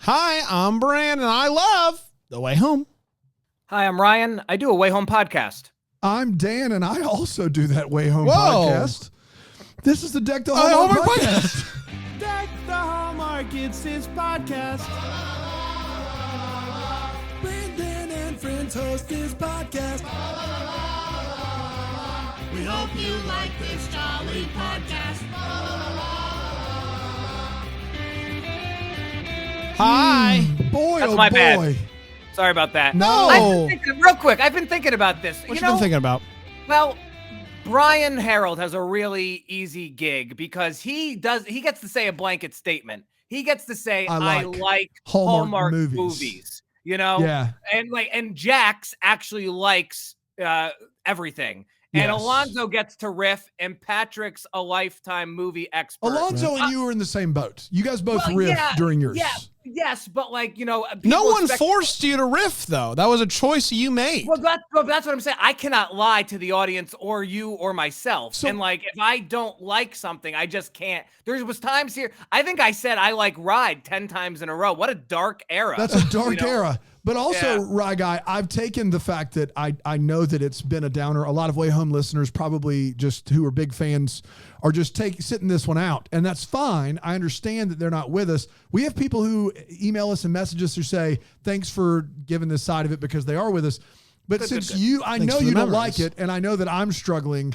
Hi, I'm Brandon, and I love The Way Home. Hi, I'm Ryan. I do a Way Home podcast. I'm Dan, and I also do that Way Home podcast. This is the Deck the Hallmark podcast. Deck the Hallmark, it's his podcast. Brandon and friends host his podcast. We hope you like this jolly podcast. Hi. Boy, That's oh my boy. bad. Sorry about that. No. Real quick, I've been thinking about this. What you been thinking about? Well, Brian Harold has a really easy gig because he gets to say a blanket statement. He gets to say, I like Hallmark movies. You know? Yeah. And Jax actually likes everything. And Yes. Alonzo gets to riff, and Patrick's a Lifetime movie expert. Alonzo and you were in the same boat. You guys both riffed during yours. Yeah, yes, but No one forced you to riff, though. That was a choice you made. Well, that's what I'm saying. I cannot lie to the audience or you or myself. So- and if I don't like something, I just can't. There was times here. I think I said I like Ride 10 times in a row. What a dark era. That's a dark era. But also, Yeah. Rye Guy, I've taken the fact that I know that it's been a downer. A lot of Way Home listeners probably just who are big fans are just sitting this one out. And that's fine. I understand that they're not with us. We have people who email us and message us who say, thanks for giving this side of it because they are with us. But Good. I Thanks know for the you don't memories. like it, and I know that I'm struggling.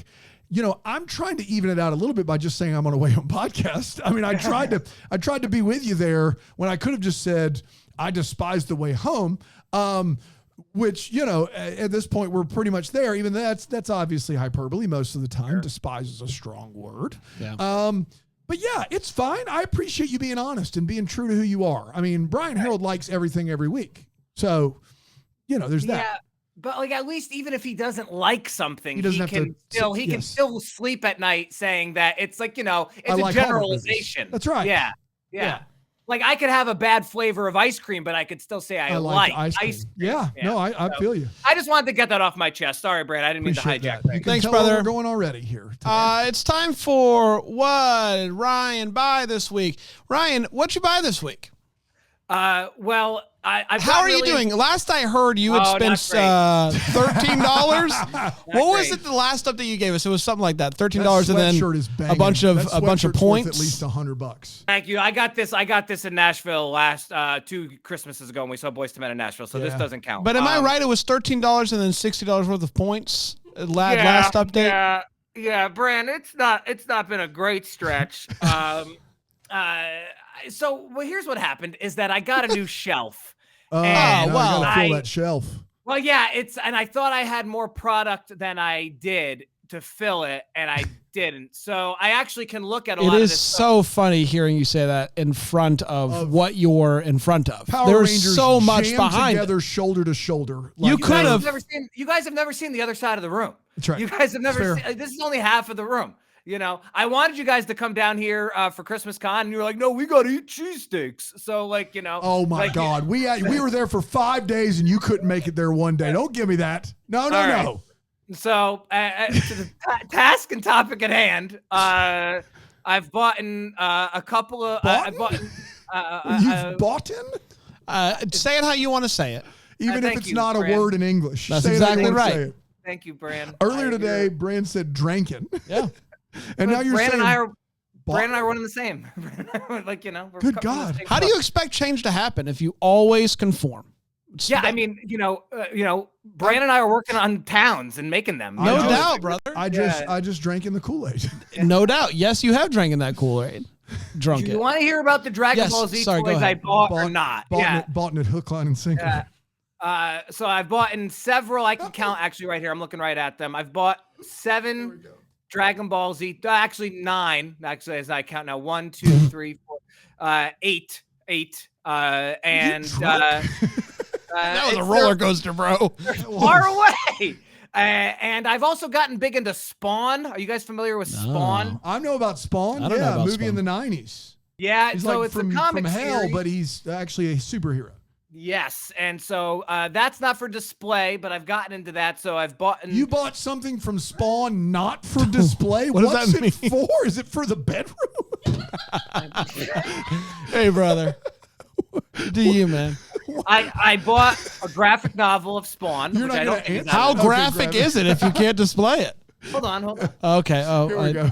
You know, I'm trying to even it out a little bit by just saying I'm on a Way Home podcast. I mean, I tried to be with you there when I could have just said, I despise The Way Home, which, you know, at this point we're pretty much there. Even that's obviously hyperbole most of the time. Sure. Despise is a strong word. Yeah. But yeah, it's fine. I appreciate you being honest and being true to who you are. I mean, Brian Harold likes everything every week. So, you know, there's that. Yeah, but at least even if he doesn't like something, He doesn't have can to- can still sleep at night saying that it's it's I a like Hallmark generalization. movies. That's right. Yeah. Like I could have a bad flavor of ice cream, but I could still say I like ice cream. Yeah. No, I feel you. I just wanted to get that off my chest. Sorry, Brad. I didn't mean to Appreciate hijack that. You things. can Thanks, tell where brother. We're going already here. today. It's time for what did Ryan buy this week. Ryan, what'd you buy this week? Well, I've How not are you really- doing? Last I heard, you had Oh, not spent $13. What was great. it? The last update you gave us, it was something like that. $13, That and then sweatshirt is banging. a bunch of That sweatshirt's worth points. At least $100. Thank you. I got this in Nashville last 2 Christmases ago, and we saw Boyz II Men in Nashville, so this Yeah. doesn't count. But am I right? It was $13 and then $60 worth of points. Last update. Yeah, Bran. It's not been a great stretch. So here's what happened: is that I got a new shelf. Oh, And now well, you gotta fill I- that shelf. Well, yeah, and I thought I had more product than I did to fill it, and I didn't. So I actually can look at a lot It of is this so funny hearing you say that in front of what you're in front of. Power There's Rangers so much jammed behind it. together, shoulder to shoulder. You like could they're- have- You guys have never seen the other side of the room. That's right. You guys have never Fair. seen. This is only half of the room. You know, I wanted you guys to come down here for Christmas Con, and you were like, "No, we got to eat cheesesteaks." So, Oh my God, we were there for 5 days and you couldn't make it there one day. Don't give me that. No. All right. So, to the task and topic at hand, I've bought a couple of. I've bought. You've bought in, Say it how you want to say it. even if thank it's you, not a Fran. word in English. That's Say it how you exactly wanna right. say it. Thank you, Bran. Earlier today, Brand said drankin'. Yeah. And now you're Bran saying and I are. bought- Brand and I are one and the same. We're Good coming from the God. same How do club. you expect change to happen if you always conform? Yeah, I mean, Brand and I are working on towns and making them. No I know. doubt, brother. I just drank in the Kool-Aid. No doubt. Yes, you have drank in that Kool-Aid. Drunk Do it. you want to hear about the Dragon Yes, Ball Z sorry, go toys I ahead. bought or not? Bought it hook, line, and sinker. Yeah. So I've bought in several. I can count actually right here. I'm looking right at them. I've bought 7 Dragon Ball Z. Actually 9. Actually, as I count now, 1, 2, 3, 4, 8. And That was a it's- roller coaster, bro. they're far away. And I've also gotten big into Spawn. Are you guys familiar with Spawn? I know about Spawn. I don't know Yeah, about movie in Spawn. the 90s. Yeah, He's so like it's from a comic hell, series. but he's actually a superhero. Yes, and so that's not for display, but I've gotten into that. So I've bought. You bought something from Spawn not for display? What does What's that it mean? for? Is it for the bedroom? Hey, brother. Do you, man? I bought a graphic novel of Spawn. You're which not I gonna don't think is answer? that How good. graphic is it if you can't display it? Hold on. Okay. Oh, Here we go.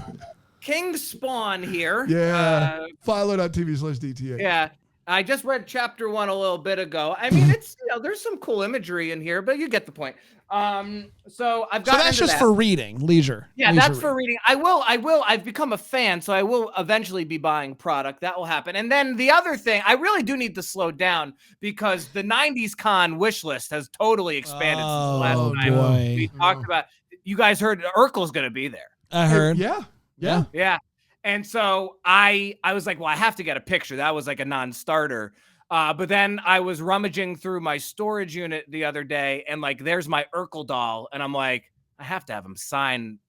King Spawn here. Yeah. Philo.tv/DTA. Yeah. I just read chapter 1 a little bit ago. I mean, it's there's some cool imagery in here, but you get the point. So I've got. So that's just for reading, leisure. Yeah, leisure that's for reading. I will. I've become a fan, so I will eventually be buying product. That will happen. And then the other thing, I really do need to slow down because the 90s con wish list has totally expanded since the last time boy. we talked about. You guys heard Urkel's going to be there. I heard. Yeah. Yeah. Yeah. And so I was like, well, I have to get a picture. That was like a non-starter. But then I was rummaging through my storage unit the other day and like, there's my Urkel doll. And I'm like, I have to have him sign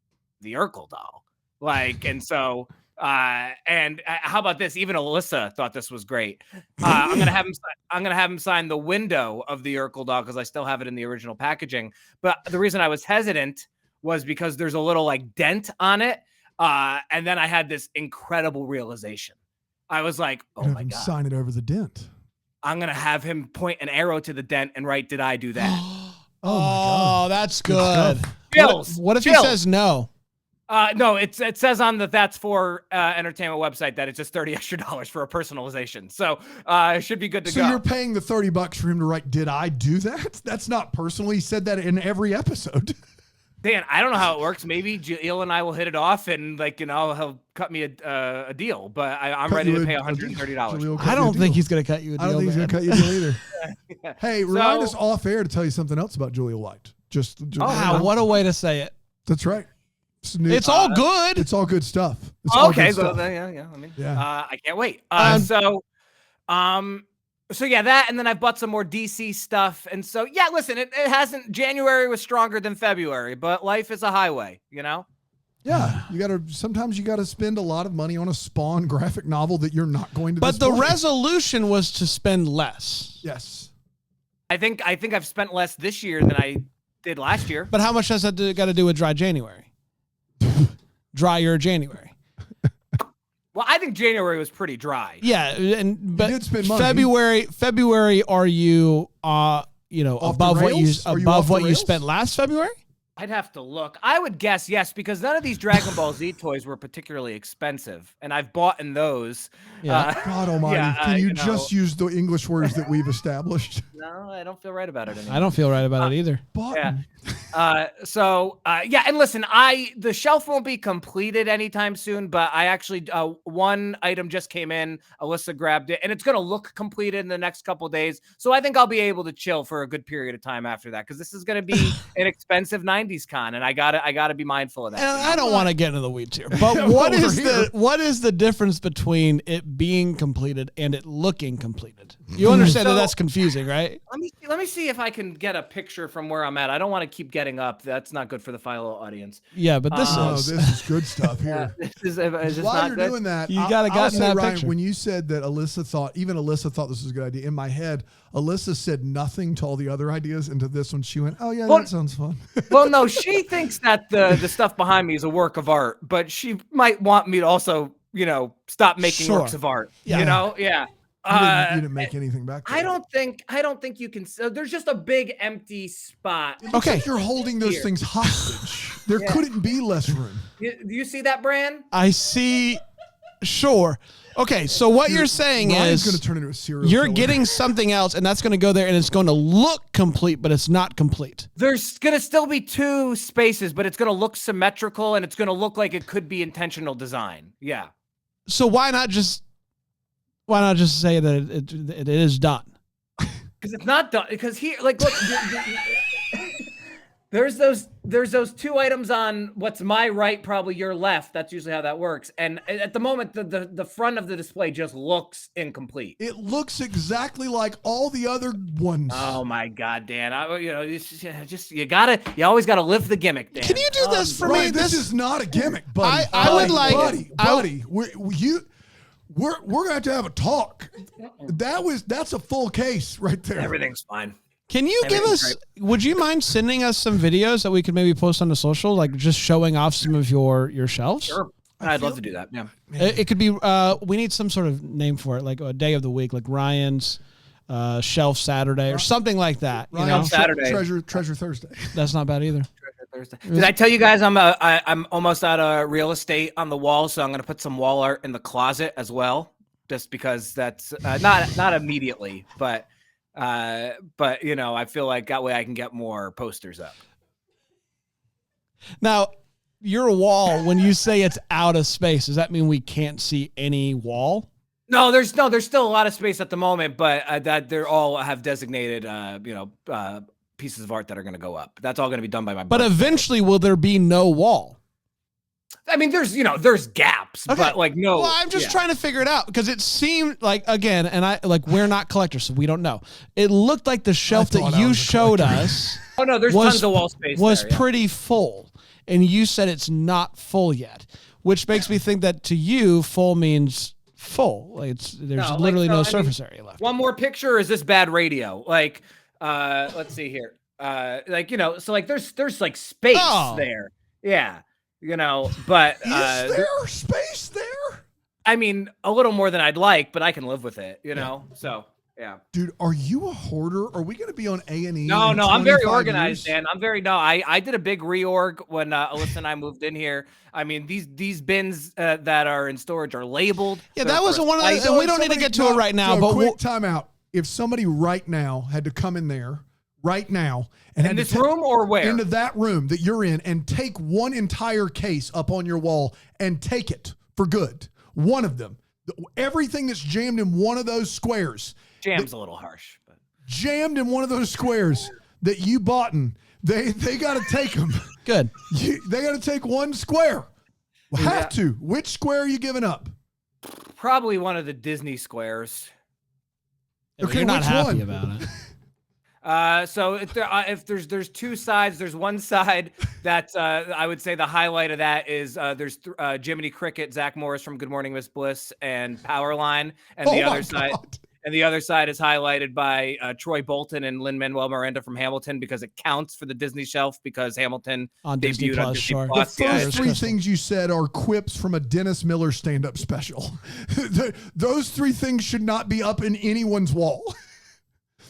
the Urkel doll. Like, and so, how about this? Even Alyssa thought this was great. I'm going to have him sign the window of the Urkel doll because I still have it in the original packaging. But the reason I was hesitant was because there's a little like dent on it. And then I had this incredible realization. I was like, oh my God. Sign it over the dent. I'm going to have him point an arrow to the dent and write, did I do that? Oh, my God. That's good. Chills. What if he Chills. says no? No, it says on the That's For Entertainment website that it's just $30 extra for a personalization. So it should be good to go. So you're paying the $30 for him to write, did I do that? That's not personal. He said that in every episode. Dan, I don't know how it works. Maybe Jill and I will hit it off and he'll cut me a deal, but I'm ready to pay $130. I don't think he's going to cut you a deal. I don't think he's going to cut you a deal either. Yeah. Hey, remind us off air to tell you something else about Julia White. Wow, what a way to say it. That's right. It's all good. It's all good stuff. It's all Okay, good so stuff. yeah. I mean, Yeah. I can't wait. So yeah, that, and then I bought some more DC stuff. And so, yeah, listen, it hasn't, January was stronger than February, but life is a highway, you know? Yeah. Sometimes you got to spend a lot of money on a Spawn graphic novel that you're not going to But the display. resolution was to spend less. Yes. I think I've spent less this year than I did last year. But how much has that got to do with dry January? Drier January. Well, I think January was pretty dry. Yeah, but did spend money. February, are you Off above the what you rails? Are you off the what you rails? spent last February? I'd have to look. I would guess yes, because none of these Dragon Ball Z toys were particularly expensive, and I've bought in those. Yeah. God almighty. Yeah, Can you you know. just use the English words that we've established? No, I don't feel right about it anymore. I don't feel right about it either. Button. Yeah, and listen, the shelf won't be completed anytime soon, but I actually one item just came in. Alyssa grabbed it, and it's gonna look completed in the next couple of days. So I think I'll be able to chill for a good period of time after that, because this is gonna be an expensive '90s con, and I gotta be mindful of that. And I don't want to get into the weeds here, but what is the difference between it being completed and it looking completed? You understand that that's confusing, right? Let me see if I can get a picture from where I'm at. I don't want to keep getting up. That's not good for the Philo audience. Yeah, but this This is good stuff here. Is this While not you're good? doing that, You gotta I'll get in say, that Ryan, picture. when you said that Alyssa thought this was a good idea, in my head, Alyssa said nothing to all the other ideas, and to this one, she went, "Oh yeah, that sounds fun." Well, no, she thinks that the stuff behind me is a work of art, but she might want me to also, stop making Sure. works of art. Yeah. Yeah. You didn't make anything back there. I don't think you can. There's just a big empty spot. It looks like you're holding those Here. things hostage. There couldn't be less room. Do you see that, Bran? I see. Sure. Okay, so what you're saying Ryan's is going to turn into a serial you're killer. getting something else, and that's going to go there, and it's going to look complete, but it's not complete. There's gonna still be two spaces, but it's gonna look symmetrical, and it's gonna look like it could be intentional design. Yeah. So why not just say that it is done? Because it's not done. Because here, like, look, there's those two items on what's my right, probably your left. That's usually how that works. And at the moment, the front of the display just looks incomplete. It looks exactly like all the other ones. Oh my God, Dan! You always gotta live the gimmick, Dan. Can you do this for Ryan, me? this is not a gimmick, buddy. I would like- buddy. We're gonna have a talk. That's a full case right there. Everything's fine. Can you give us? Would you mind sending us some videos that we could maybe post on the social, like just showing off some of your shelves? Sure, I'd love to do that. Yeah. It could be. We need some sort of name for it, like a day of the week, like Ryan's Shelf Saturday or something like that. You know? Saturday. Treasure Thursday. That's not bad either. Thursday. Did I tell you guys I'm almost out of real estate on the wall, so I'm going to put some wall art in the closet as well, just because that's not immediately, but you know, I feel like that way I can get more posters up. Now, your wall, when you say it's out of space, does that mean we can't see any wall? No, there's still a lot of space at the moment, but that they're all have designated pieces of art that are going to go up. That's all going to be done by my. But eventually, will there be no wall? I mean, there's gaps, okay. But like no. Well, I'm just trying to figure it out because it seemed like, again, and we're not collectors, so we don't know. It looked like the shelf that you showed us. Oh no, there's tons of wall space. Was pretty full, and you said it's not full yet, which makes me think that to you, full means full. Like there's literally no surface area left. One more picture, or is this bad radio? Like, let's see here. Like, you know, so like there's like space there. Yeah. You know, but is there space there? I mean, a little more than I'd like, but I can live with it, you know. So yeah. Dude, are you a hoarder? Are we gonna be on A&E? No, I'm very organized, Dan. I did a big reorg when Alyssa and I moved in here. I mean, these bins that are in storage are labeled. Yeah, that was one of the, and we don't need to get to it right now, but quick timeout. If somebody right now had to come in there right now and in this room or where? Into that room that you're in and take one entire case up on your wall and take it for good. One of them. Everything that's jammed in one of those squares. Jam's a little harsh. But. Jammed in one of those squares that you bought in. They got to take them. Good. They got to take one square. Have to. Which square are you giving up? Probably one of the Disney squares. Okay, you're not happy about it. So if there's two sides, there's one side that I would say the highlight of that is there's Jiminy Cricket, Zach Morris from Good Morning Miss Bliss, and Powerline, and the other side is highlighted by Troy Bolton and Lin-Manuel Miranda from Hamilton because it counts for the Disney shelf because Hamilton on Disney Plus. Sure. The first three things you said are quips from a Dennis Miller stand-up special. Those three things should not be up in anyone's wall.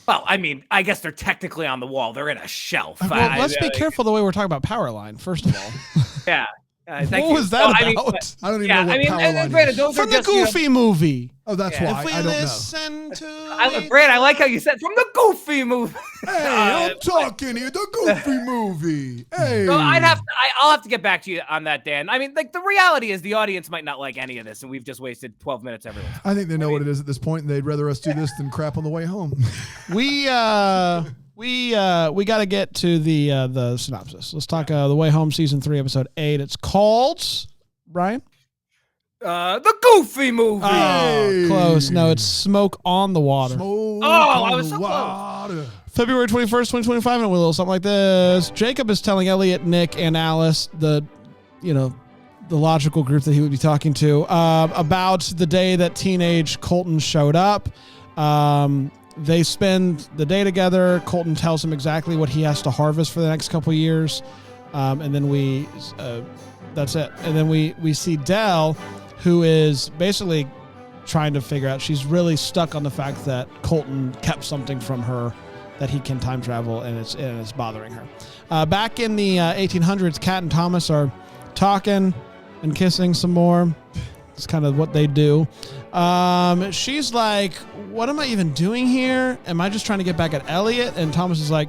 Well, I mean, I guess they're technically on the wall. They're in a shelf. Well, let's be careful the way we're talking about Powerline, first of all. Yeah. What was that about? I don't even know what Powerline is. From the Goofy movie. Oh, that's why. I don't know. Brad, I like how you said from the Goofy movie. Hey, I'm talking here. The Goofy movie. Hey. So I'll have to get back to you on that, Dan. I mean, like the reality is the audience might not like any of this, and we've just wasted 12 minutes everyone. I think they know what it is at this point, and they'd rather us do this than crap on the way home. We got to get to the synopsis. Let's talk The Way Home, season 3, episode 8. It's called, Brian? The Goofy movie. Oh, close. No, it's Smoke on the Water. I was so close. February 21st, 2025, and a little something like this. Jacob is telling Elliot, Nick, and Alice, the logical group that he would be talking to, about the day that teenage Colton showed up. They spend the day together. Colton tells him exactly what he has to harvest for the next couple of years. And then that's it. And then we see Dell, who is basically trying to figure out, she's really stuck on the fact that Colton kept something from her that he can time travel, and it's bothering her. Back in the 1800s, Kat and Thomas are talking and kissing some more. It's kind of what they do. She's like, what am I even doing here? Am I just trying to get back at Elliot? And Thomas is like,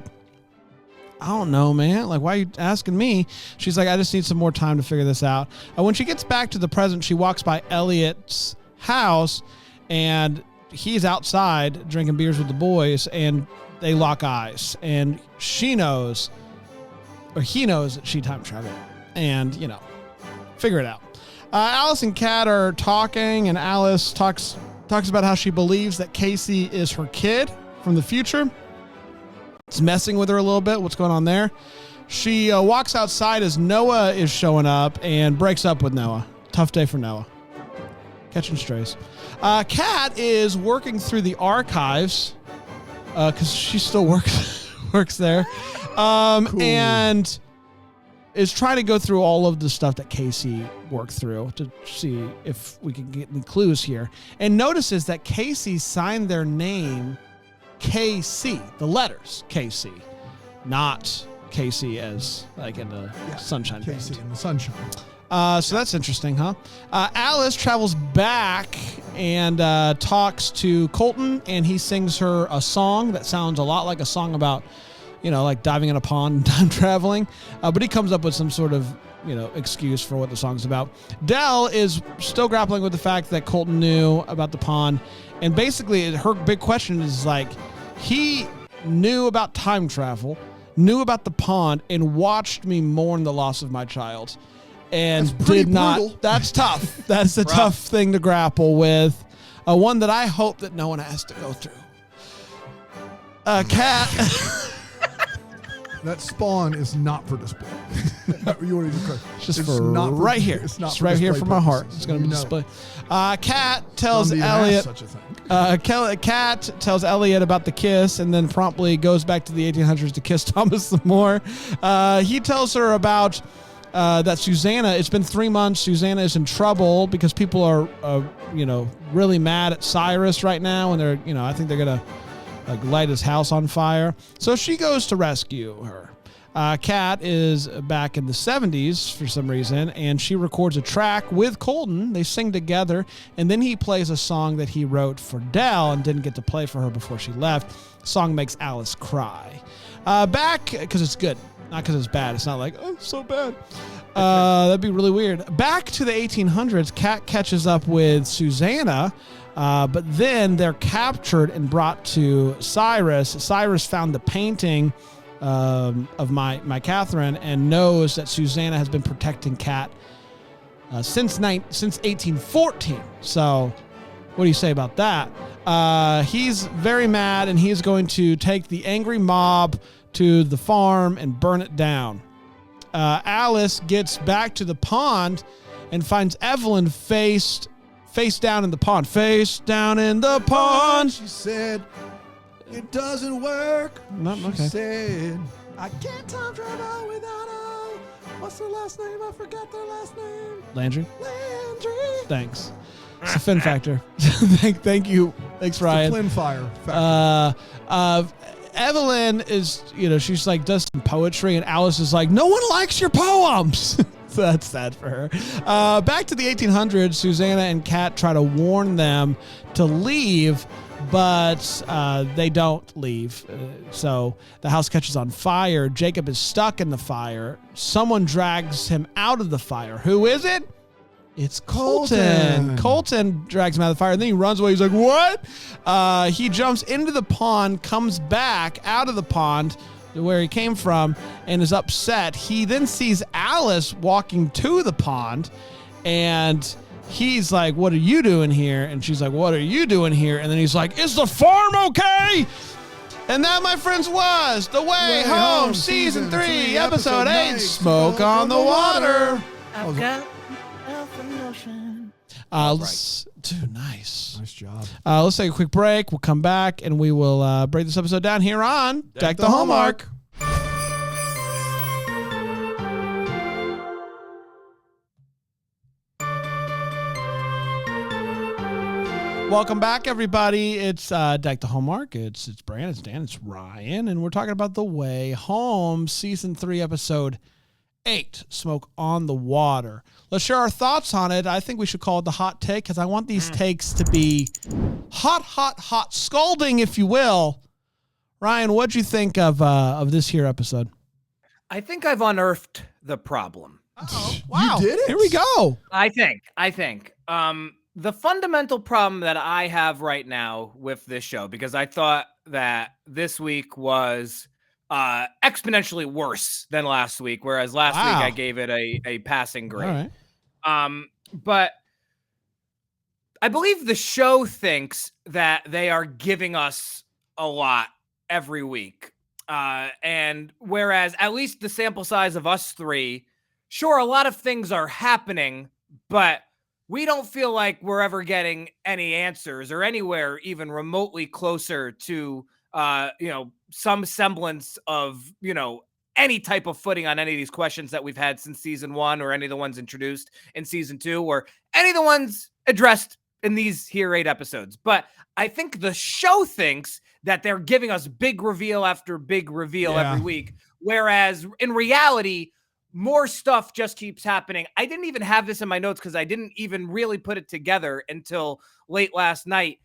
I don't know, man. Like, why are you asking me? She's like, I just need some more time to figure this out. When she gets back to the present, she walks by Elliot's house, and he's outside drinking beers with the boys, and they lock eyes. And he knows that she time traveled. And, figure it out. Alice and Kat are talking, and Alice talks about how she believes that Casey is her kid from the future. It's messing with her a little bit. What's going on there? She walks outside as Noah is showing up and breaks up with Noah. Tough day for Noah. Catching strays. Kat is working through the archives because she still works there, cool. And is trying to go through all of the stuff that Casey worked through to see if we can get any clues here. And notices that Casey signed their name KC, the letters KC, not KC as like in the Sunshine Band. KC in the Sunshine. So that's interesting, huh? Alice travels back and talks to Colton, and he sings her a song that sounds a lot like a song about, like diving in a pond and time traveling. But he comes up with some sort of, excuse for what the song's about. Dell is still grappling with the fact that Colton knew about the pond. And basically, her big question is like, he knew about time travel, knew about the pond, and watched me mourn the loss of my child. And did not. Brutal. That's tough. That's a tough thing to grapple with. One that I hope that no one has to go through. Cat. That spawn is not for display. You want to do Just it's for not right here. It's not just for right here display for my heart. purposes. It's going to be You know. display. Cat tells Don't even ask Elliot. such a thing. Cat tells Elliot about the kiss, and then promptly goes back to the 1800s to kiss Thomas some more. He tells her about that Susanna. It's been 3 months. Susanna is in trouble because people are, really mad at Cyrus right now, and they're, I think they're gonna light his house on fire. So she goes to rescue her. Kat is back in the 70s for some reason, and she records a track with Colton. They sing together, and then he plays a song that he wrote for Dell and didn't get to play for her before she left. The song makes Alice cry. Back, because it's good, not because it's bad. It's not like, oh, it's so bad. That'd be really weird. Back to the 1800s, Kat catches up with Susanna, but then they're captured and brought to Cyrus. Cyrus found the painting of my Catherine and knows that Susanna has been protecting Kat since 1814. So what do you say about that? He's very mad, and he's going to take the angry mob to the farm and burn it down. Alice gets back to the pond and finds Evelyn face down in the pond. Face down in the pond. She said, it doesn't work. No, okay. She said, I can't time travel without her. What's their last name? I forgot their last name. Landry? Landry. Thanks. It's a Finn factor. Thank you. Thanks, Ryan. The Flynn Fire factor. Evelyn is, she's like, does some poetry, and Alice is like, no one likes your poems. So that's sad for her. Back to the 1800s, Susanna and Kat try to warn them to leave, but they don't leave. So the house catches on fire. Jacob is stuck in the fire. Someone drags him out of the fire. Who is it? It's Colton. Colton drags him out of the fire, and then he runs away. He's like, what? He jumps into the pond, comes back out of the pond to where he came from, and is upset. He then sees Alice walking to the pond, and he's like, what are you doing here? And she's like, what are you doing here? And then he's like, is the farm okay? And that, my friends, was The Way Home, Season 3, Episode 8, Smoke on the Water. I've got Dude, nice. Nice job. Let's take a quick break. We'll come back, and we will break this episode down here on Deck the Hallmark. Welcome back, everybody. It's Deck the Hallmark. It's Brand, it's Dan, it's Ryan, and we're talking about The Way Home, Season 3, Episode 8, Smoke on the Water. Let's share our thoughts on it. I think we should call it the hot take, because I want these takes to be hot, scalding, if you will. Ryan, what'd you think of this here episode? I think I've unearthed the problem. Oh, wow. You did it? Here we go. I think. The fundamental problem that I have right now with this show, because I thought that this week was exponentially worse than last week, whereas last week I gave it a passing grade. All right. But I believe the show thinks that they are giving us a lot every week. And whereas at least the sample size of us three, sure, a lot of things are happening, but we don't feel like we're ever getting any answers or anywhere even remotely closer to, some semblance of, any type of footing on any of these questions that we've had since season 1, or any of the ones introduced in season 2, or any of the ones addressed in these here 8 episodes. But I think the show thinks that they're giving us big reveal after big reveal every week. Whereas in reality, more stuff just keeps happening. I didn't even have this in my notes because I didn't even really put it together until late last night.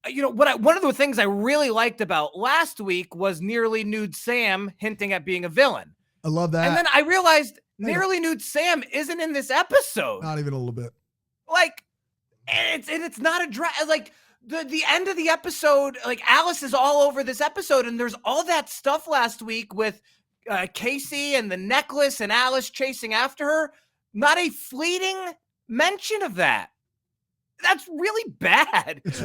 You know, one of the things I really liked about last week was Nearly Nude Sam hinting at being a villain. I love that. And then I realized Nearly Nude Sam isn't in this episode. Not even a little bit. Like, it's not a like the end of the episode. Like, Alice is all over this episode, and there's all that stuff last week with Casey and the necklace and Alice chasing after her. Not a fleeting mention of that. That's really bad. It's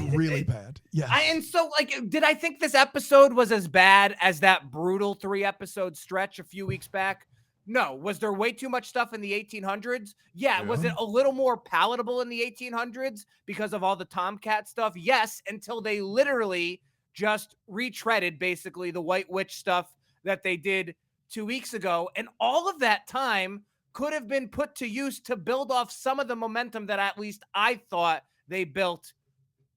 really bad. Yeah. And so, like, did I think this episode was as bad as that brutal 3-episode stretch a few weeks back? No. Was there way too much stuff in the 1800s? Yeah. Was it a little more palatable in the 1800s because of all the Tomcat stuff? Yes, until they literally just retreaded basically the White Witch stuff that they did 2 weeks ago. And all of that time could have been put to use to build off some of the momentum that at least I thought they built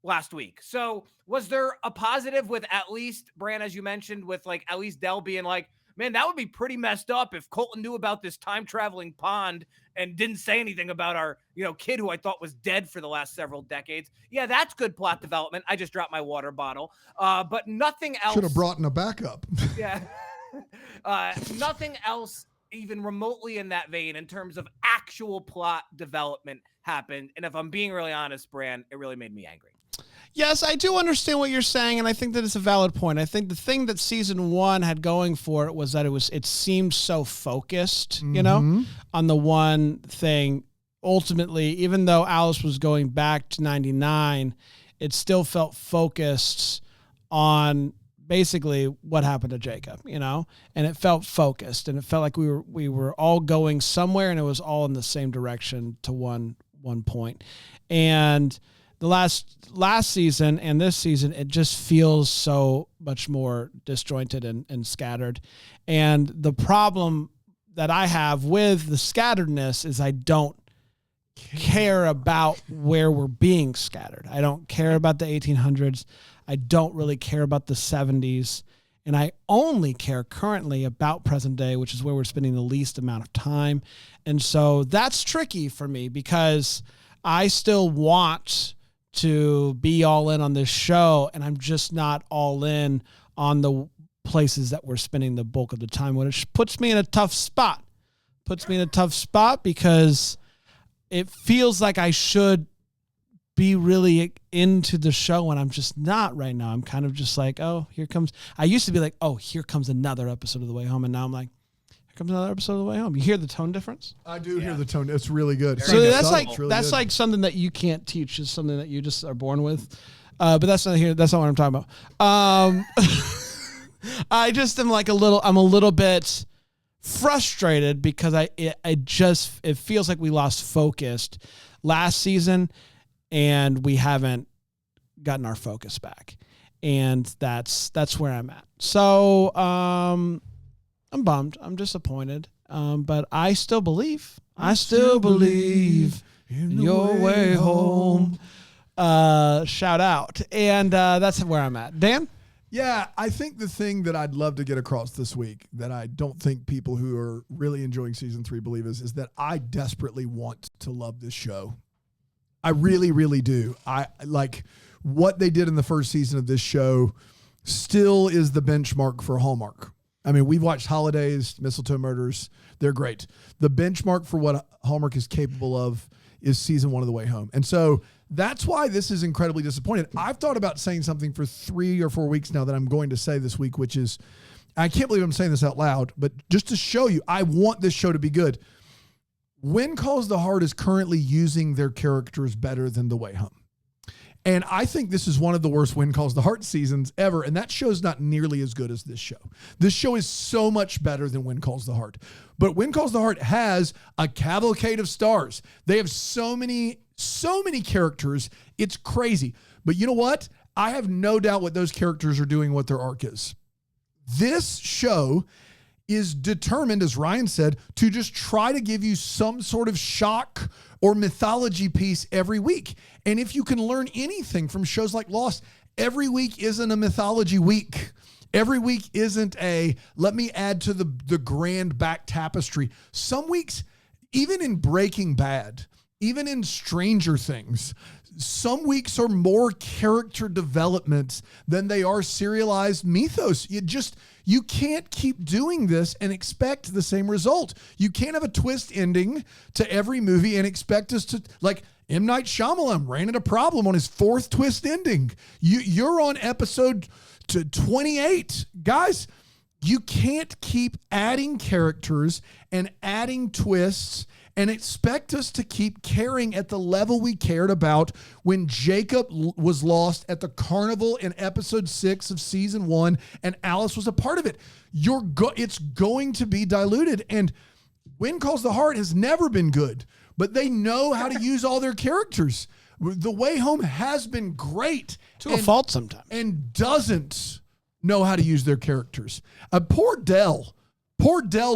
last week. So was there a positive with at least, Bran, as you mentioned, with like at least Del being like, man, that would be pretty messed up if Colton knew about this time traveling pond and didn't say anything about our, kid who I thought was dead for the last several decades. Yeah, that's good plot development. I just dropped my water bottle. But nothing else. Should have brought in a backup. Yeah. Nothing else even remotely in that vein in terms of actual plot development happened. And if I'm being really honest, Bran, it really made me angry. Yes, I do understand what you're saying, and I think that it's a valid point. I think the thing that season 1 had going for it was that it seemed so focused, on the one thing. Ultimately, even though Alice was going back to 99, it still felt focused on basically what happened to Jacob, and it felt focused, and it felt like we were all going somewhere, and it was all in the same direction to one point. And the last season and this season, it just feels so much more disjointed and scattered. And the problem that I have with the scatteredness is I don't care about where we're being scattered. I don't care about the 1800s. I don't really care about the 70s. And I only care currently about present day, which is where we're spending the least amount of time. And so that's tricky for me because I still want to be all in on this show, and I'm just not all in on the places that we're spending the bulk of the time, which puts me in a tough spot. Because it feels like I should be really into the show, and I'm just not right now. I'm kind of just like, oh, I used to be like, oh, here comes another episode of The Way Home, and now I'm like, here comes another episode of The Way Home. You hear the tone difference? I do hear the tone. It's really good. So that's like something that you can't teach. It's something that you just are born with. But that's not here. That's not what I'm talking about. I just am like I'm a little bit frustrated because it feels like we lost focus last season and we haven't gotten our focus back. And that's where I'm at. So, I'm bummed. I'm disappointed. But I still believe. I still believe in your way home. Shout out. And that's where I'm at. Dan? Yeah, I think the thing that I'd love to get across this week that I don't think people who are really enjoying season 3 believe is that I desperately want to love this show. I really, really do. I like what they did in the first season of this show still is the benchmark for Hallmark. I mean, we've watched Holidays, Mistletoe Murders. They're great. The benchmark for what Hallmark is capable of is season 1 of The Way Home. And so that's why this is incredibly disappointing. I've thought about saying something for 3 or 4 weeks now that I'm going to say this week, which is, I can't believe I'm saying this out loud, but just to show you, I want this show to be good. When Calls the Heart is currently using their characters better than The Way Home. And I think this is one of the worst When Calls the Heart seasons ever. And that show's not nearly as good as this show. This show is so much better than When Calls the Heart. But When Calls the Heart has a cavalcade of stars. They have so many characters. It's crazy. But you know what? I have no doubt what those characters are doing, what their arc is. This show is determined, as Ryan said, to just try to give you some sort of shock or mythology piece every week. And if you can learn anything from shows like Lost, every week isn't a mythology week. Every week isn't a, let me add to the grand back tapestry. Some weeks, even in Breaking Bad, even in Stranger Things, some weeks are more character development than they are serialized mythos. You can't keep doing this and expect the same result. You can't have a twist ending to every movie and expect us to, like, M. Night Shyamalan ran into a problem on his 4th twist ending. You're on episode 28. Guys, you can't keep adding characters and adding twists and expect us to keep caring at the level we cared about when Jacob was lost at the carnival in episode 6 of season 1 and Alice was a part of it. It's going to be diluted. And When Calls the Heart has never been good, but they know how to use all their characters. The Way Home has been great. To a fault sometimes. And doesn't know how to use their characters. Poor Del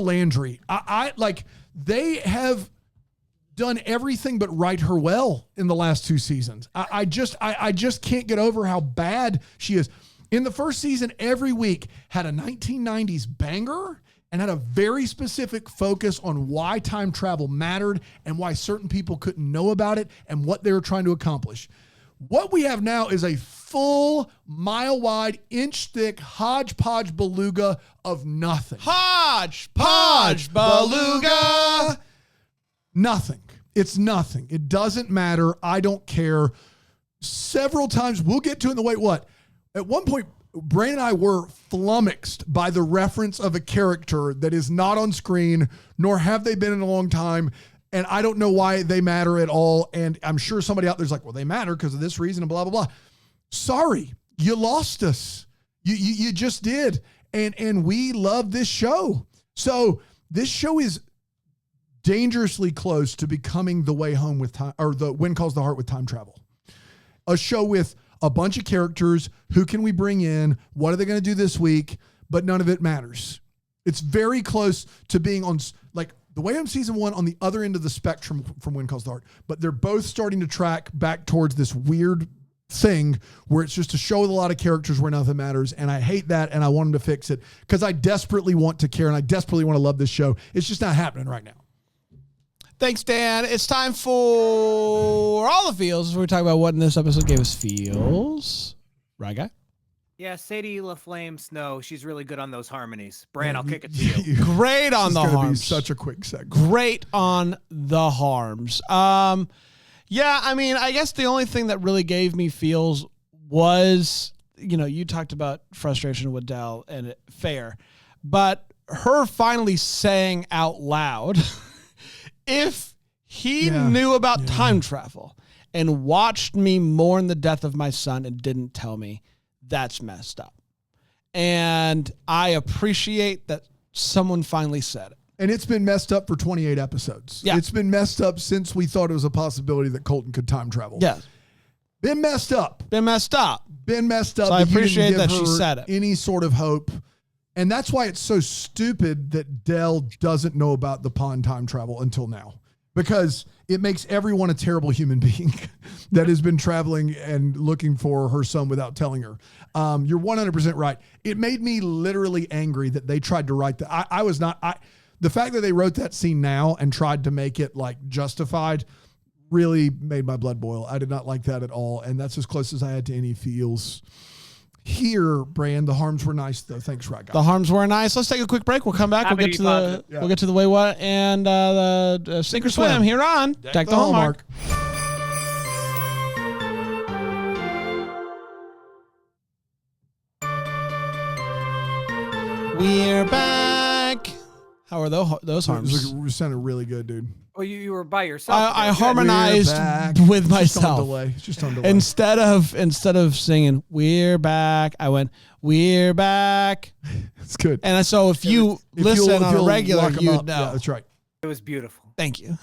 Landry. They have done everything but write her well in the last 2 seasons. I just can't get over how bad she is. In the first season, every week had a 1990s banger and had a very specific focus on why time travel mattered and why certain people couldn't know about it and what they were trying to accomplish. What we have now is a full, mile-wide, inch-thick hodgepodge beluga of nothing. Hodgepodge beluga. Nothing. It's nothing. It doesn't matter. I don't care. Several times, we'll get to it in the Wait What. At one point, Brandon and I were flummoxed by the reference of a character that is not on screen, nor have they been in a long time. And I don't know why they matter at all. And I'm sure somebody out there's like, well, they matter because of this reason and blah, blah, blah. Sorry, you lost us. You just did. And we love this show. So this show is dangerously close to becoming The Way Home with time, or the When Calls the Heart with time travel. A show with a bunch of characters. Who can we bring in? What are they going to do this week? But none of it matters. It's very close to being on, like, The Way Home season 1 on the other end of the spectrum from When Calls the Heart. But they're both starting to track back towards this weird thing where it's just a show with a lot of characters where nothing matters. And I hate that. And I want them to fix it because I desperately want to care and I desperately want to love this show. It's just not happening right now. Thanks, Dan. It's time for all the feels. We're talking about what in this episode gave us feels. Right, guy? Yeah, Sadie LaFlame Snow. She's really good on those harmonies. Bran, I'll kick it to you. Great on the harms. Such a quick segment. Great on the harms. Yeah, I mean, I guess the only thing that really gave me feels was, you talked about frustration with Del and fair, but her finally saying out loud, if he knew about time travel and watched me mourn the death of my son and didn't tell me, that's messed up. And I appreciate that someone finally said it. And it's been messed up for 28 episodes. Yeah. It's been messed up since we thought it was a possibility that Colton could time travel. Yeah. Been messed up. Been messed up. So I appreciate that she said it. Any sort of hope. And that's why it's so stupid that Del doesn't know about the pond time travel until now. Because it makes everyone a terrible human being that has been traveling and looking for her son without telling her. You're 100% right. It made me literally angry that they tried to write that. The fact that they wrote that scene now and tried to make it like justified really made my blood boil. I did not like that at all. And that's as close as I had to any feels. Here, Brand, the harms were nice though. Thanks, Rod. The harms were nice. Let's take a quick break. We'll come back. We'll get to the Way What and the Sink or Swim here on Deck the Hallmark. We're back. How are those harms? It sounded really good, dude. Well, you were by yourself. I harmonized with myself. It's just on delay. Instead of singing "We're back," I went "We're back." It's good. And so if you listen on a regular, you'd know. Yeah, that's right. It was beautiful. Thank you.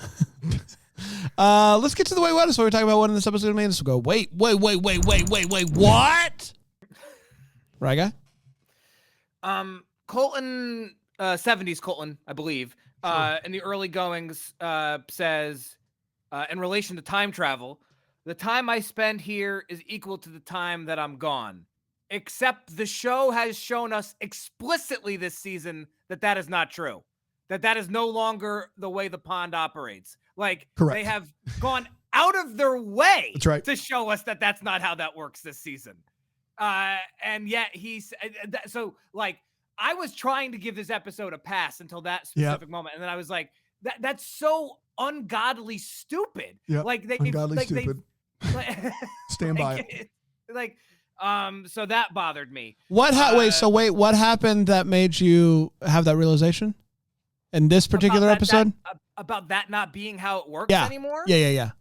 Let's get to the Way What. So we're talking about what in this episode made us go, wait, what? Right, guy? Colton 70s Colton, I believe, in the early goings, says, in relation to time travel, the time I spend here is equal to the time that I'm gone. Except the show has shown us explicitly this season that is not true. That is no longer the way the pond operates. Like, Correct. they have gone out of their way That's right. to show us that that's not how that works this season. And yet so like, I was trying to give this episode a pass until that specific moment. And then I was like, that's so ungodly stupid. Yeah. Like Ungodly stupid. Stand by it. Like, so that bothered me. What happened that made you have that realization in this particular episode? About that not being how it works anymore? Yeah.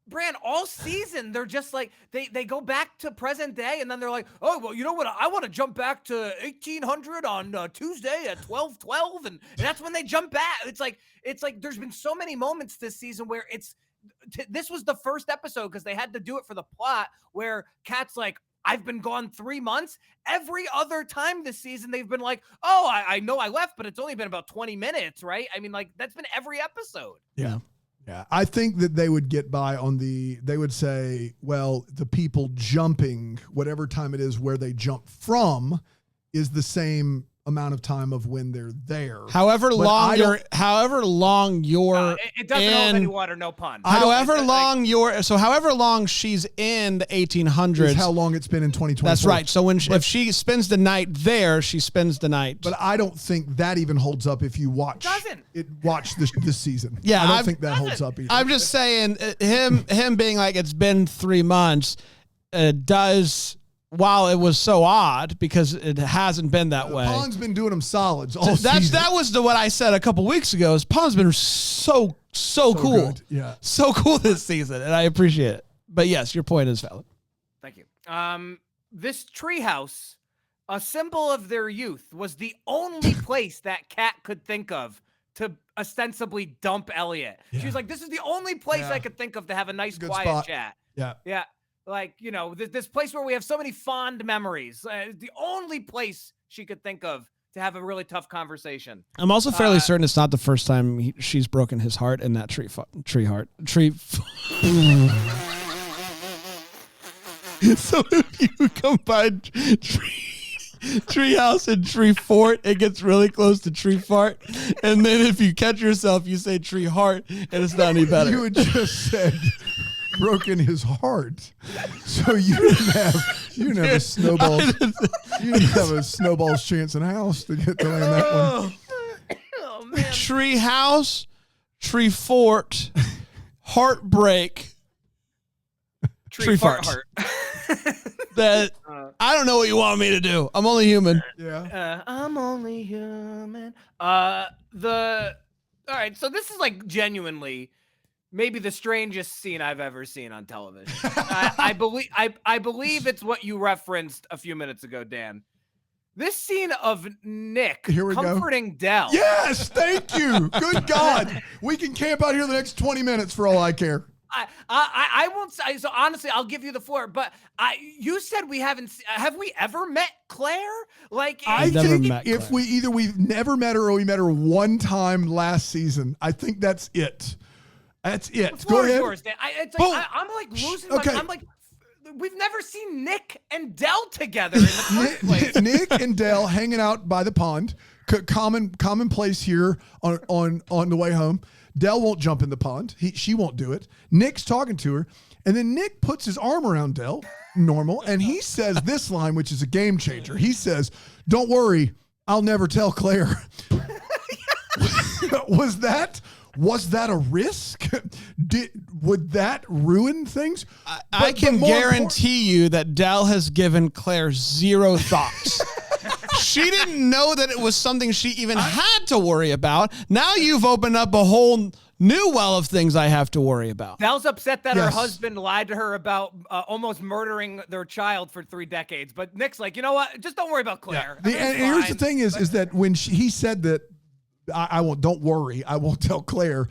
Bran, all season, they're just like, they go back to present day, and then they're like, oh, well, you know what? I want to jump back to 1800 on Tuesday at 12:12, and that's when they jump back. It's like there's been so many moments this season where this was the first episode, because they had to do it for the plot, where Kat's like, I've been gone 3 months. Every other time this season, they've been like, oh, I know I left, but it's only been about 20 minutes, right? I mean, like, that's been every episode. Yeah. Yeah. I think that they would get by they would say, well, the people jumping, whatever time it is where they jump from, is the same amount of time of when they're there. However long you're it doesn't hold any water, no pun. However long she's in the 1800s is how long it's been in 2024. That's right. So if she spends the night there, she spends the night. But I don't think that even holds up if you watch this season. Yeah, I don't think that holds up either. I'm just saying him being like, it's been 3 months does. While it was so odd, because it hasn't been that way. Pond's been doing them solids all season. That was what I said a couple weeks ago. Is Pond's been so cool. Good. Yeah. So cool this season, and I appreciate it. But yes, your point is valid. Thank you. This treehouse, a symbol of their youth, was the only place that Kat could think of to ostensibly dump Elliot. Yeah. She was like, this is the only place I could think of to have a nice, quiet spot. chat. Yeah. Yeah. Like, this place where we have so many fond memories. The only place she could think of to have a really tough conversation. I'm also fairly certain it's not the first time she's broken his heart in that tree heart. So if you combine tree house and tree fort, it gets really close to tree fart. And then if you catch yourself, you say tree heart, and it's not any better. You had just said broken his heart, so you didn't have a snowball. You didn't have a snowball's chance in a house to get to land that one. Oh man! Tree house, tree fort, heartbreak, tree fart. That I don't know what you want me to do. I'm only human. Yeah. I'm only human. All right. So this is like genuinely maybe the strangest scene I've ever seen on television. I believe it's what you referenced a few minutes ago, Dan. This scene of Nick comforting Del. Yes, thank you. Good God. We can camp out here the next 20 minutes for all I care. I won't say, so honestly, I'll give you the floor, but you said have we ever met Claire? Like, I think if we've never met her or we met her one time last season, I think that's it. That's it. Go ahead. Yours, Dan. I'm like losing. Okay. I'm like, we've never seen Nick and Del together in the first place. Nick and Del hanging out by the pond. Common place here on the way home. Del won't jump in the pond. She won't do it. Nick's talking to her, and then Nick puts his arm around Del, normal, and he says this line, which is a game changer. He says, "Don't worry, I'll never tell Claire." Was that a risk? Would that ruin things? I can guarantee you that Del has given Claire zero thoughts. She didn't know that it was something she even had to worry about. Now you've opened up a whole new well of things I have to worry about. Del's upset that her husband lied to her about almost murdering their child for 3 decades. But Nick's like, you know what? Just don't worry about Claire. Yeah. And here's the thing is that when he said that, I won't, don't worry, I won't tell Claire.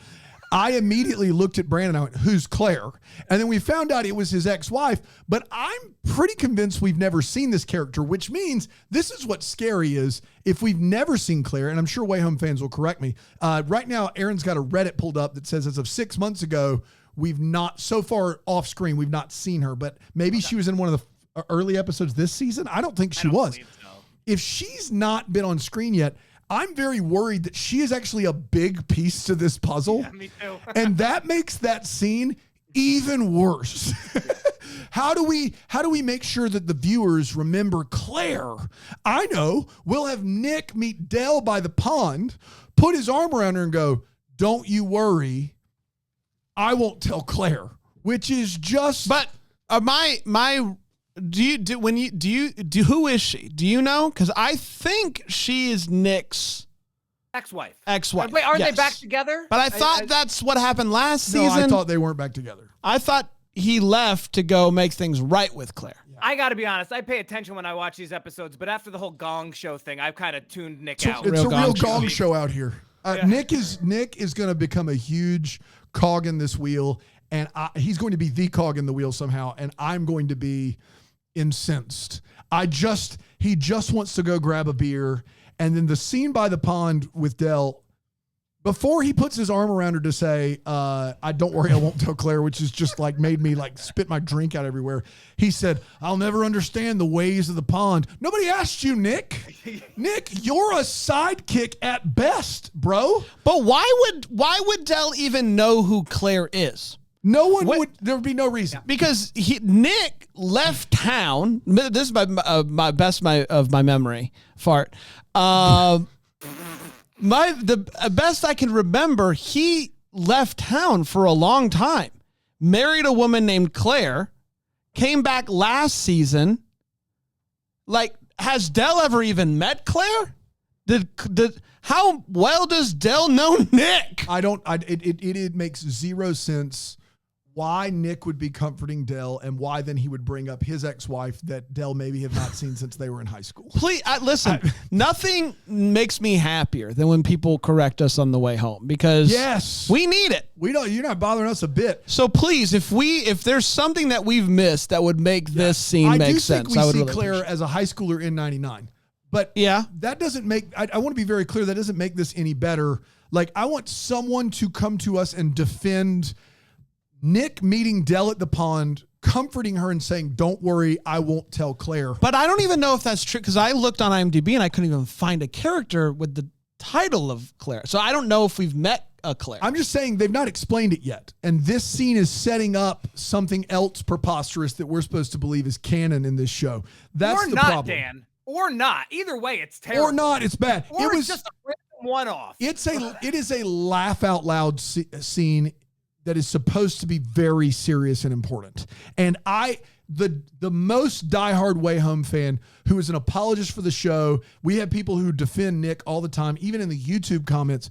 I immediately looked at Brandon. I went, who's Claire? And then we found out it was his ex-wife, but I'm pretty convinced we've never seen this character, which means this is what's scary is if we've never seen Claire, and I'm sure Way Home fans will correct me. Right now, Aaron's got a Reddit pulled up that says as of 6 months ago, we've not, so far off screen, we've not seen her, but maybe she was in one of the early episodes this season. I don't think she was. So. If she's not been on screen yet, I'm very worried that she is actually a big piece to this puzzle. Yeah, me too. And that makes that scene even worse. How do we make sure that the viewers remember Claire? I know. We'll have Nick meet Dell by the pond, put his arm around her and go, "Don't you worry. I won't tell Claire," which is just. But who is she? Do you know? Because I think she is Nick's ex-wife. Wait, aren't they back together? But I thought that's what happened last season. I thought they weren't back together. I thought he left to go make things right with Claire. I got to be honest. I pay attention when I watch these episodes, but after the whole Gong Show thing, I've kind of tuned Nick out. It's a real gong show out here. Nick is going to become a huge cog in this wheel, and he's going to be the cog in the wheel somehow, and I'm going to be incensed. He just wants to go grab a beer, and then the scene by the pond with Dell, before he puts his arm around her to say, "I don't worry, I won't tell Claire," which is just like made me like spit my drink out everywhere. He said, "I'll never understand the ways of the pond." Nobody asked you, Nick. Nick, you're a sidekick at best, bro. But why would Dell even know who Claire is? No one would. There would be no reason because Nick left town. This is my best of my memory fart. The best I can remember, he left town for a long time, married a woman named Claire, came back last season. Like, has Dell ever even met Claire? How well does Dell know Nick? It makes zero sense why Nick would be comforting Dell and why then he would bring up his ex-wife that Dell maybe have not seen since they were in high school. Please, listen, nothing makes me happier than when people correct us on the way home because we need it. You're not bothering us a bit. So please, if there's something that we've missed that would make this scene make sense, I would see Claire as a high schooler in 99. But that doesn't make, I want to be very clear, that doesn't make this any better. Like, I want someone to come to us and defend Nick meeting Dell at the pond, comforting her and saying, "Don't worry, I won't tell Claire." But I don't even know if that's true because I looked on IMDb and I couldn't even find a character with the title of Claire. So I don't know if we've met a Claire. I'm just saying they've not explained it yet. And this scene is setting up something else preposterous that we're supposed to believe is canon in this show. That's the problem. Dan. Or not. Either way, it's terrible. Or not, it's bad. Or it's just a random one-off. It is a laugh out loud scene that is supposed to be very serious and important. And the most diehard Way Home fan who is an apologist for the show, we have people who defend Nick all the time, even in the YouTube comments.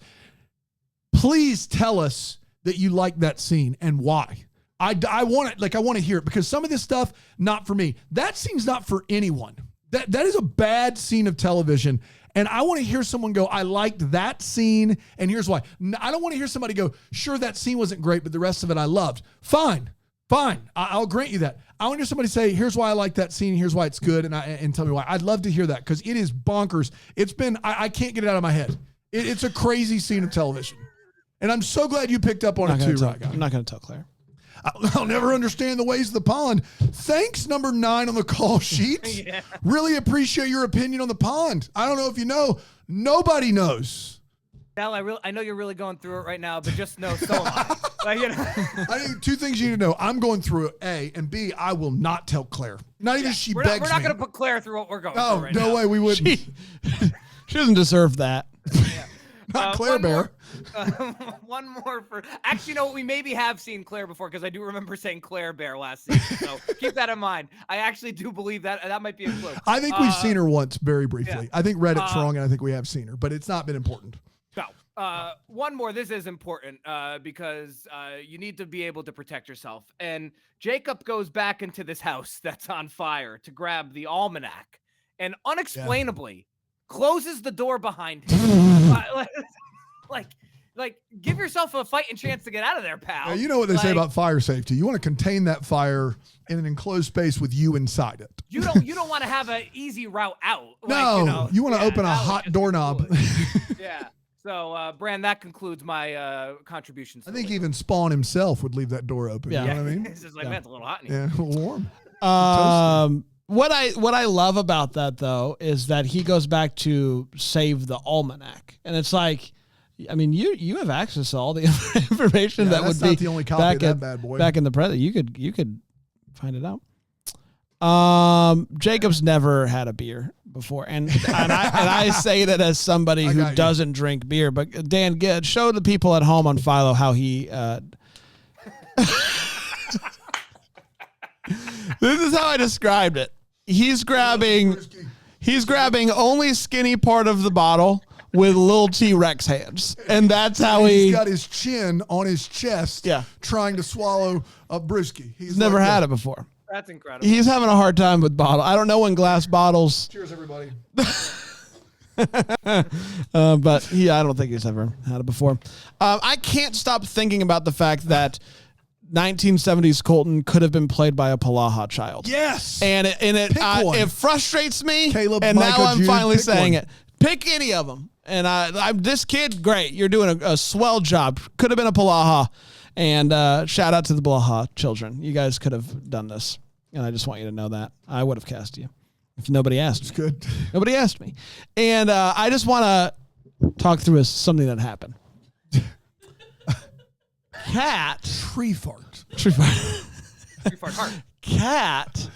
Please tell us that you like that scene and why. I want to hear it because some of this stuff, not for me. That scene's not for anyone. That is a bad scene of television. And I want to hear someone go, "I liked that scene, and here's why." I don't want to hear somebody go, "Sure, that scene wasn't great, but the rest of it I loved." Fine. I'll grant you that. I want to hear somebody say, "Here's why I like that scene, here's why it's good," and tell me why. I'd love to hear that because it is bonkers. It's been, I can't get it out of my head. It's a crazy scene of television. And I'm so glad you picked up on it too, right? I'm not going to tell Claire. I'll never understand the ways of the pond. Thanks, number 9 on the call sheet. Really appreciate your opinion on the pond. I don't know if you know. Nobody knows. Al, I know you're really going through it right now, but just know so am I. I think 2 things you need to know. I'm going through it, A, and B, I will not tell Claire. Not even she begs me. We're not going to put Claire through what we're going through right now. No way we wouldn't. She doesn't deserve that. Not Claire Bear. One more for. Actually, no, we maybe have seen Claire before because I do remember saying Claire Bear last season. So keep that in mind. I actually do believe that might be a clue. I think we've seen her once, very briefly. I think Reddit's wrong, and I think we have seen her, but it's not been important. No. One more. This is important because you need to be able to protect yourself. And Jacob goes back into this house that's on fire to grab the almanac, and unexplainably closes the door behind him. like, give yourself a fighting chance to get out of there, pal. Now, you know what they say about fire safety. You want to contain that fire in an enclosed space with you inside it. You don't want to have an easy route out. No, you want to open a hot doorknob. Yeah. So, Brand, that concludes my contributions. I think even Spawn himself would leave that door open. Yeah. You know what I mean? It's just like, man, it's a little hot in here. Yeah, a little warm. What I love about that though is that he goes back to save the almanac, and it's like, I mean, you have access to all the information that would be the only copy of that bad boy. Back in the present. You could find it out. Jacob's never had a beer before, and I say that as somebody who doesn't drink beer. But Dan, show the people at home on Philo how he. This is how I described it. He's grabbing only skinny part of the bottle with little T-Rex hands, and that's how he's got his chin on his chest. Yeah. Trying to swallow a brewski. He's never had it before. That's incredible. He's having a hard time with bottle. I don't know when glass bottles. Cheers, everybody. But I don't think he's ever had it before. I can't stop thinking about the fact that 1970s Colton could have been played by a Palaha child. Yes. And it frustrates me. Caleb, and Micah, now I'm Jude, finally pick saying one. it. Pick any of them. And I'm this kid, great. You're doing a swell job. Could have been a Palaha. And shout out to the Palaha children. You guys could have done this. And I just want you to know that. I would have cast you if nobody asked me. It's good. Nobody asked me. And I just want to talk through something that happened. Cat. Tree fart. Tree fart heart. Cat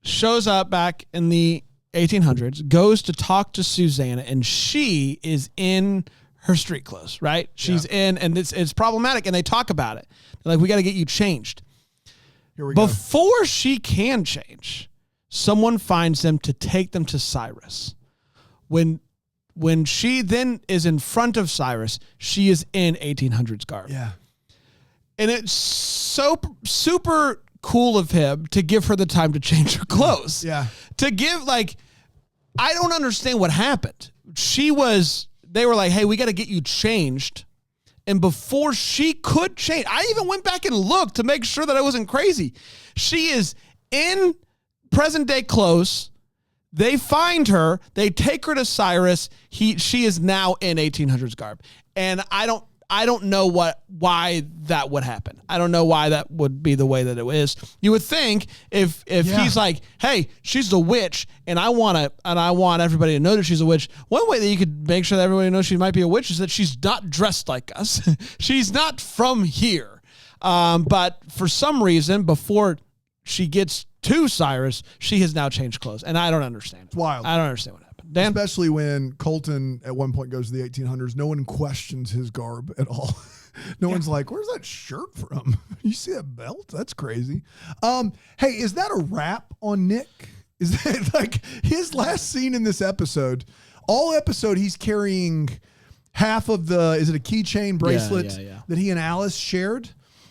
shows up back in the 1800s, goes to talk to Susanna, and she is in her street clothes, right? She's in, and it's problematic, and they talk about it. They're like, we got to get you changed. Here we go. Before she can change, someone finds them to take them to Cyrus. When she then is in front of Cyrus, she is in 1800s garb. Yeah. And it's so super cool of him to give her the time to change her clothes. Yeah. To give, like, I don't understand what happened. They were like, hey, we got to get you changed. And before she could change, I even went back and looked to make sure that I wasn't crazy. She is in present day clothes. They find her. They take her to Cyrus. She is now in 1800s garb. And I don't know why that would happen. I don't know why that would be the way that it is. You would think if he's like, hey, she's a witch, and I want everybody to know that she's a witch. One way that you could make sure that everybody knows she might be a witch is that she's not dressed like us. She's not from here. But for some reason, before she gets to Cyrus, she has now changed clothes, and I don't understand. It's wild. I don't understand what happened. Dan? Especially when Colton at one point goes to the 1800s, no one questions his garb at all. No one's like, where's that shirt from? You see that belt? That's crazy. Hey, is that a wrap on Nick? Is that like his last scene in this episode? All episode, he's carrying half of is it a keychain bracelet that he and Alice shared?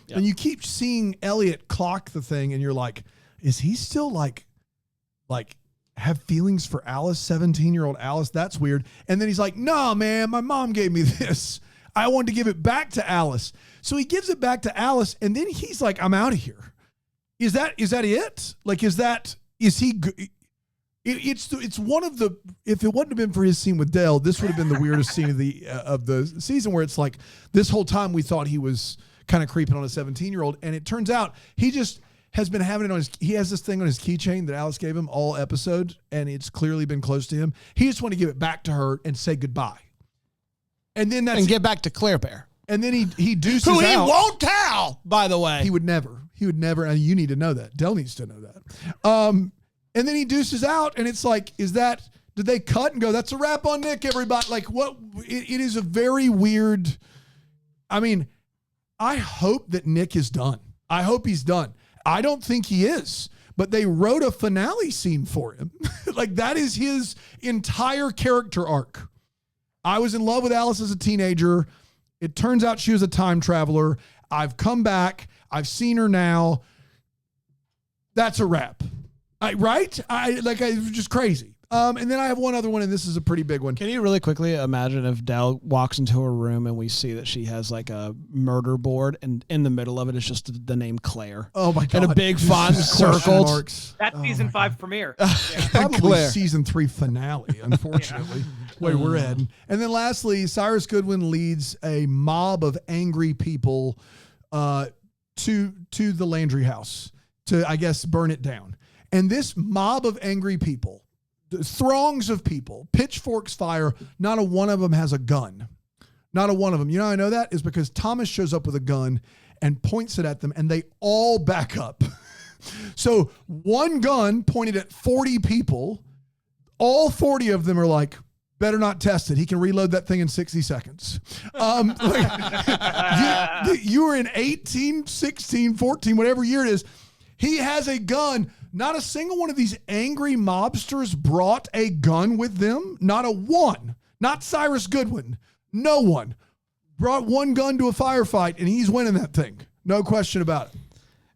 Yep. And you keep seeing Elliot clock the thing, and you're like, is he still like have feelings for Alice, 17-year-old Alice? That's weird. And then he's like, no, man, my mom gave me this. I wanted to give it back to Alice. So he gives it back to Alice, and then he's like, I'm out of here. Is that it? Like, is he? It's one of the, if it wouldn't have been for his scene with Dale, this would have been the weirdest scene of the season, where it's like, this whole time we thought he was kind of creeping on a 17-year-old. And it turns out he just has been having it he has this thing on his keychain that Alice gave him all episode, and it's clearly been close to him. He just wanted to give it back to her and say goodbye. And then get back to Claire Bear. And then he deuces who out. He won't tell, by the way. He would never. And you need to know that. Dell needs to know that. And then he deuces out, and it's like, did they cut and go, that's a wrap on Nick, everybody? Like, what? It is a very weird. I mean, I hope that Nick is done. I hope he's done. I don't think he is, but they wrote a finale scene for him. Like, that is his entire character arc. I was in love with Alice as a teenager. It turns out she was a time traveler. I've come back. I've seen her now. That's a wrap. Right? It was just crazy. And then I have one other one, and this is a pretty big one. Can you really quickly imagine if Dell walks into her room and we see that she has like a murder board, and in the middle of it is just the name Claire? Oh my God. And a big font circled. That's season 5 premiere. Probably Claire. season 3 finale, unfortunately, where we're heading. And then lastly, Cyrus Goodwin leads a mob of angry people to the Landry house to, I guess, burn it down. And this mob of angry people, throngs of people, pitchforks fire, not a one of them has a gun. Not a one of them. You know how I know that? Is because Thomas shows up with a gun and points it at them, and they all back up. So one gun pointed at 40 people. All 40 of them are like, better not test it. He can reload that thing in 60 seconds. You were in 18, 16, 14, whatever year it is. He has a gun. Not a single one of these angry mobsters brought a gun with them. Not a one. Not Cyrus Goodwin. No one. Brought one gun to a firefight, and he's winning that thing. No question about it.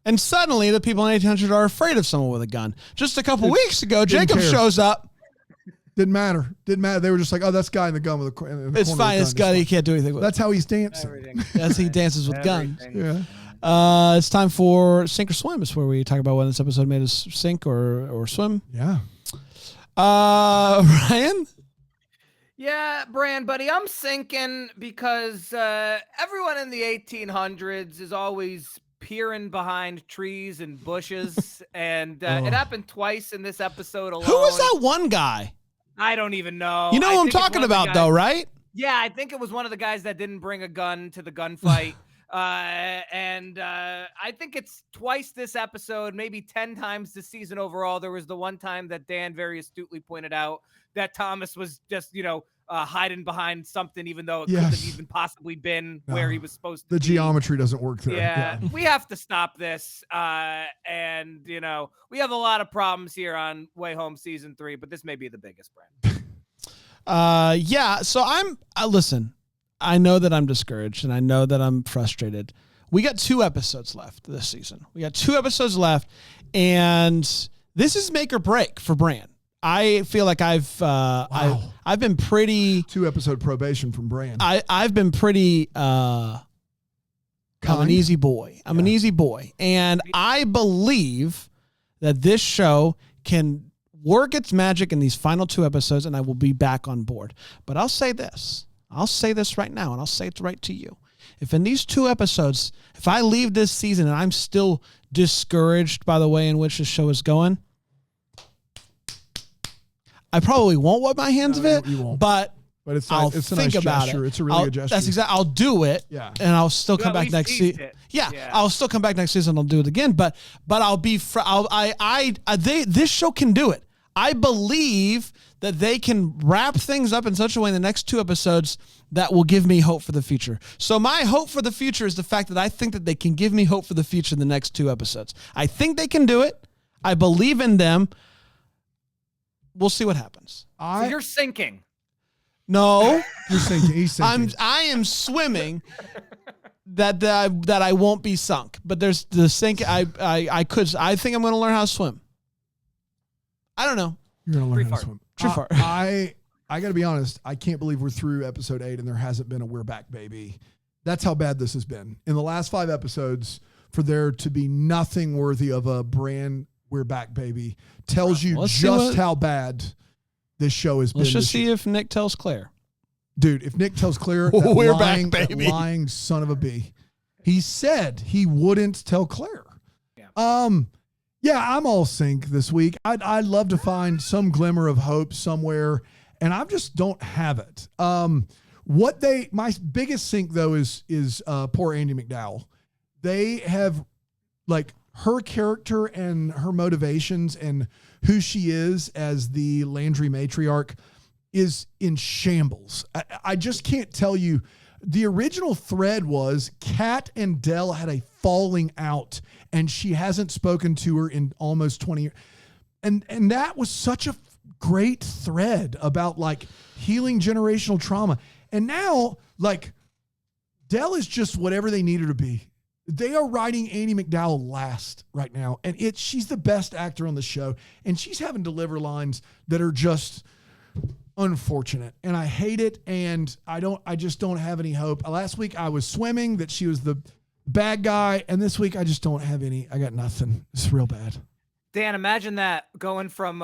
And suddenly the people in 1800 are afraid of someone with a gun. Just a couple weeks ago, Jacob care. shows up. Didn't matter. They were just like, oh, that's guy in the gun with the It's fine. It's gun. He can't do anything with That's how he's dancing. Everything. As he dances with guns. Yeah. It's time for Sink or Swim. It's where we talk about whether this episode made us sink or swim. Yeah. Ryan? Yeah, Bran, buddy, I'm sinking because everyone in the 1800s is always peering behind trees and bushes, and it happened twice in this episode alone. Who was that one guy? I don't even know. You know I who I'm think it's talking one of the about, guys- though, right? Yeah, I think it was one of the guys that didn't bring a gun to the gunfight. I think it's twice this episode, maybe 10 times this season overall. There was the one time that Dan very astutely pointed out that Thomas was just, hiding behind something, even though it couldn't have even possibly been where he was supposed to The be. geometry doesn't work there. Yeah, we have to stop this. We have a lot of problems here on Way Home Season 3, but this may be the biggest, Brand. So listen, I know that I'm discouraged and I know that I'm frustrated. We got 2 episodes left this season. And this is make or break for Bran. I feel like I've been pretty 2-episode probation from Bran. I've been pretty I'm an easy boy. An easy boy. And I believe that this show can work its magic in these final 2 episodes, and I will be back on board. But I'll say this. I'll say this right now, and I'll say it right to you. If in these 2 episodes, if I leave this season and I'm still discouraged by the way in which the show is going, I probably won't wipe my hands of it, you won't. but it's I'll a think nice about gesture. it. It's a really good gesture. That's exactly. I'll do it. Yeah. And I'll still come Well, back next season. Yeah. I'll still come back next season. And I'll do it again. But I'll be. This show can do it. I believe that they can wrap things up in such a way in the next 2 episodes that will give me hope for the future. So my hope for the future is the fact that I think that they can give me hope for the future in the next 2 episodes. I think they can do it. I believe in them. We'll see what happens. So you're sinking. No, You're sinking. He's sinking. I am swimming. That I won't be sunk. But there's the sink. I think I'm going to learn how to swim. I don't know. You're going to learn how to swim. Too far. I got to be honest. I can't believe we're through episode 8 and there hasn't been a We're Back Baby. That's how bad this has been. In the last 5 episodes, for there to be nothing worthy of a Bran We're Back Baby tells you just how bad this show has been. Let's just see if Nick tells Claire. Dude, if Nick tells Claire, We're lying, back, baby. that lying son of a bee. He said he wouldn't tell Claire. Yeah, I'm all sync this week. I'd love to find some glimmer of hope somewhere, and I just don't have it. My biggest sync though is poor Andy McDowell. They have her character and her motivations and who she is as the Landry matriarch is in shambles. I just can't tell you. The original thread was Kat and Dell had a falling out and she hasn't spoken to her in almost 20 years. And that was such a great thread about healing generational trauma. And now Dell is just whatever they need her to be. They are writing Andie MacDowell last right now, and she's the best actor on the show, and she's having to deliver lines that are just unfortunate, and I hate it, and I just don't have any hope. Last week I was swimming that she was the bad guy, and this week I just don't have any. I got nothing. It's real bad. Dan, imagine that going from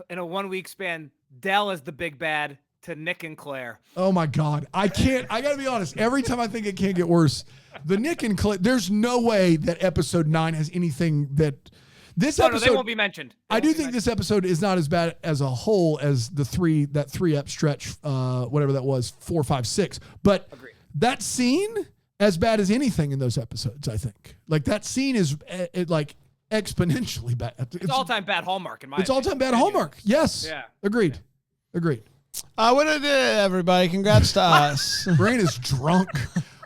in a 1 week span, Dell is the big bad to Nick and Claire. Oh my God. I gotta be honest. Every time I think it can't get worse, the Nick and Claire, there's no way that episode 9 has anything that this episode. No, they won't be mentioned. I do think this episode is not as bad as a whole as that 3-ep stretch, whatever that was, 4, 5, 6. But Agreed. That scene, as bad as anything in those episodes, I think. Like that scene is like exponentially bad. It's all-time bad Hallmark in my opinion. It's all-time bad Hallmark. Yes. Yeah. Agreed. What did everybody? Congrats to us. Brain is drunk.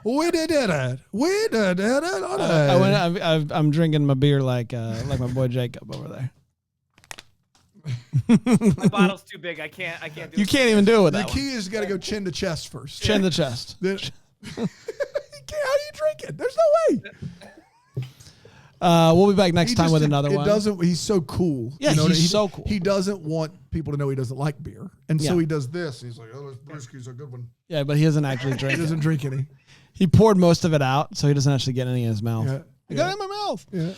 We did it. I'm drinking my beer like my boy Jacob over there. My bottle's too big. I can't do it. You can't even do it with the that key is got to go chin to chest first. Chin to chest. How do you drink it? There's no way. We'll be back next time with another one. He's so cool. Yeah, he's so cool. He doesn't want people to know he doesn't like beer. And so he does this. He's like, oh, this brewski's a good one. Yeah, but he doesn't actually drink He doesn't drink any. He poured most of it out, so he doesn't actually get any in his mouth. Yeah. I got it in my mouth. Yeah.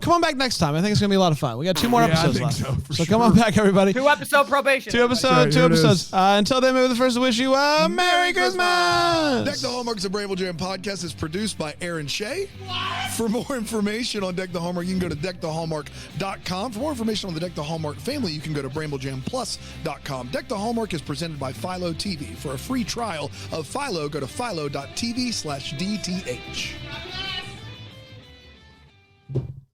Come on back next time. I think it's going to be a lot of fun. We got 2 more episodes left. So come on back, everybody. 2-episode probation. 2 episodes. Until then, maybe the first to wish you a Merry Christmas. Deck the Hallmark is a Bramble Jam podcast. Is produced by Aaron Shea. For more information on Deck the Hallmark, you can go to deckthehallmark.com. For more information on the Deck the Hallmark family, you can go to bramblejamplus.com. Deck the Hallmark is presented by Philo TV. For a free trial of Philo, go to philo.tv/DTH.